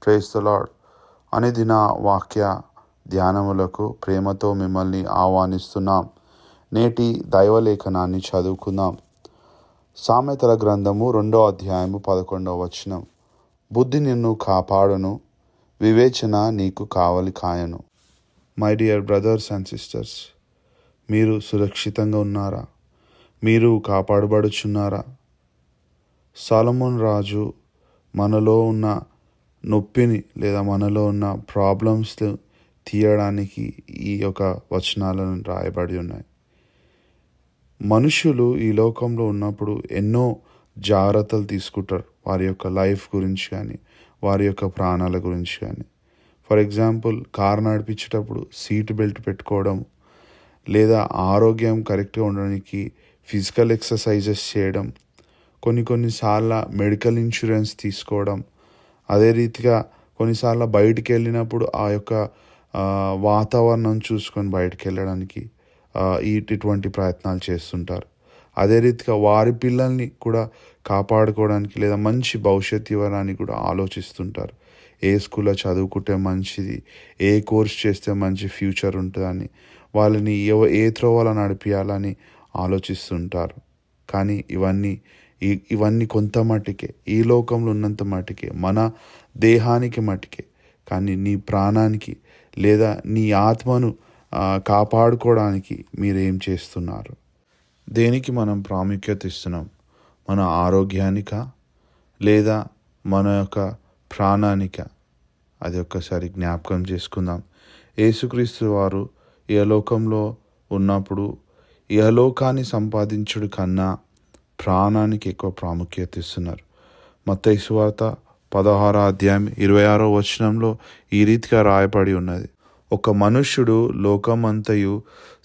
Praise the lord. అనుదిన వాక్య ధ్యానములకు ప్రేమతో మిమ్మల్ని ఆహ్వానిస్తున్నాం. నేటి దైవలేఖనాన్ని చదువుకుందాం. సామెతల గ్రంథము 2వ అధ్యాయము 11వ వచనం. బుద్ధి నిన్ను కాపాడును, వివేచన నీకు కావలి కాయను. My dear brothers and sisters, మీరు సురక్షితంగా ఉన్నారా? మీరు కాపాడబడుచున్నారా? సొలొమోను రాజు మనలో ఉన్న నొప్పిని లేదా మనలో ఉన్న ప్రాబ్లమ్స్ తీయడానికి ఈ యొక్క వచనాలను రాయబడి ఉన్నాయి. మనుషులు ఈ లోకంలో ఉన్నప్పుడు ఎన్నో జాగ్రత్తలు తీసుకుంటారు, వారి యొక్క లైఫ్ గురించి కానీ వారి యొక్క ప్రాణాల గురించి కానీ. ఫర్ ఎగ్జాంపుల్, కారు నడిపించేటప్పుడు సీట్ బెల్ట్ పెట్టుకోవడం, లేదా ఆరోగ్యం కరెక్ట్గా ఉండడానికి ఫిజికల్ ఎక్సర్సైజెస్ చేయడం, కొన్నిసార్లు మెడికల్ ఇన్సూరెన్స్ తీసుకోవడం, అదే రీతిగా కొన్నిసార్లు బయటికి వెళ్ళినప్పుడు ఆ యొక్క వాతావరణం చూసుకొని బయటికి వెళ్ళడానికి ఇటువంటి ప్రయత్నాలు చేస్తుంటారు. అదే రీతిగా వారి పిల్లల్ని కూడా కాపాడుకోవడానికి లేదా మంచి భవిష్యత్తు ఇవ్వడానికి కూడా ఆలోచిస్తుంటారు. ఏ స్కూల్లో చదువుకుంటే మంచిది, ఏ కోర్స్ చేస్తే మంచి ఫ్యూచర్ ఉంటుందని, వాళ్ళని ఏ త్రోవలో నడిపించాలని ఆలోచిస్తుంటారు. కానీ ఇవన్నీ కొంత మట్టుకే, ఈ లోకంలో ఉన్నంత మట్టుకే, మన దేహానికి మట్టుకే. కానీ నీ ప్రాణానికి లేదా నీ ఆత్మను కాపాడుకోవడానికి మీరేం చేస్తున్నారు? దేనికి మనం ప్రాముఖ్యత ఇస్తున్నాం? మన ఆరోగ్యానికా లేదా మన యొక్క ప్రాణానికా? అది ఒక్కసారి జ్ఞాపకం చేసుకుందాం. యేసుక్రీస్తు వారు ఇహలోకంలో ఉన్నప్పుడు ఇహలోకాన్ని సంపాదించుడు కన్నా ప్రాణానికి ఎక్కువ ప్రాముఖ్యత ఇస్తున్నారు. మత్తయి సువార్త 16వ అధ్యాయం 26వ వచనంలో ఈ రీతిగా రాయబడి ఉన్నది. ఒక మనుష్యుడు లోకమంతయు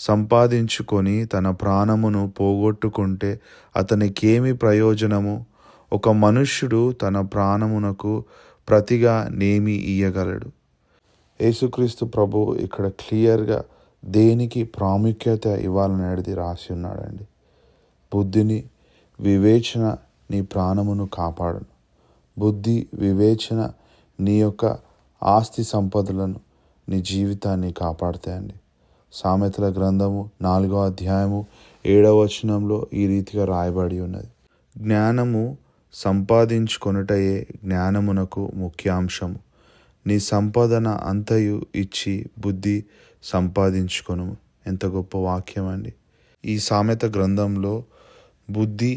సంపాదించుకొని తన ప్రాణమును పోగొట్టుకుంటే అతనికేమి ప్రయోజనము? ఒక మనుష్యుడు తన ప్రాణమునకు ప్రతిగా నేమి ఇయ్యగలడు? యేసుక్రీస్తు ప్రభు ఇక్కడ క్లియర్గా దేనికి ప్రాముఖ్యత ఇవ్వాలనేది రాసి ఉన్నాడండి. బుద్ధిని, వివేచన నీ ప్రాణమును కాపాడును. బుద్ధి, వివేచన నీ యొక్క ఆస్తి సంపదలను, నీ జీవితాన్ని కాపాడుతాయండి. సామెతల గ్రంథము 4వ అధ్యాయము 7వ వచనంలో ఈ రీతిగా రాయబడి ఉన్నది. జ్ఞానము సంపాదించుకొనుటయే జ్ఞానమునకు ముఖ్యాంశము. నీ సంపదన అంతయు ఇచ్చి బుద్ధి సంపాదించుకొను. ఎంత గొప్ప వాక్యం అండి. ఈ సామెత గ్రంథంలో బుద్ధి,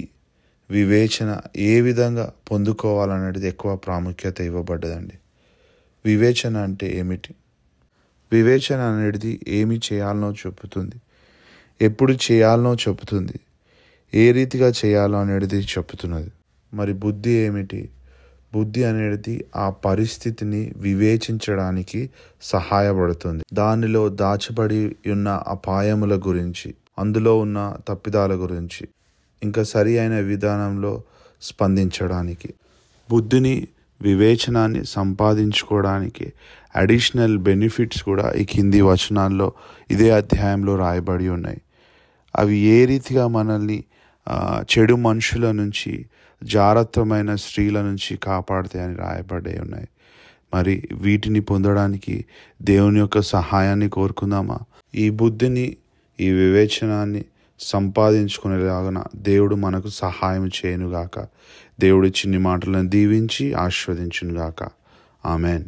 వివేచన ఏ విధంగా పొందుకోవాలనేది ఎక్కువ ప్రాముఖ్యత ఇవ్వబడ్డదండి. వివేచన అంటే ఏమిటి? వివేచన అనేది ఏమి చేయాలనో చెబుతుంది, ఎప్పుడు చేయాలనో చెబుతుంది, ఏ రీతిగా చేయాలో అనేది చెబుతున్నది. మరి బుద్ధి ఏమిటి? బుద్ధి అనేది ఆ పరిస్థితిని వివేచించడానికి సహాయపడుతుంది. దానిలో దాచబడి ఉన్న అపాయముల గురించి, అందులో ఉన్న తప్పిదాల గురించి, ఇంకా సరి అయిన విధానంలో స్పందించడానికి. బుద్ధిని, వివేచనాన్ని సంపాదించుకోవడానికి అడిషనల్ బెనిఫిట్స్ కూడా ఈ కింది వచనాల్లో ఇదే అధ్యాయంలో రాయబడి ఉన్నాయి. అవి ఏ రీతిగా మనల్ని చెడు మనుషుల నుంచి, జాగ్రత్తమైన స్త్రీల నుంచి కాపాడుతాయని రాయబడి ఉన్నాయి. మరి వీటిని పొందడానికి దేవుని యొక్క సహాయాన్ని కోరుకుందామా? ఈ బుద్ధిని, ఈ వివేచనాన్ని సంపాదించుకునేలాగా దేవుడు మనకు సహాయం చేయనుగాక. దేవుడి చిన్ని మాటలను దీవించి ఆశీర్వదించునుగాక. ఆమెన్.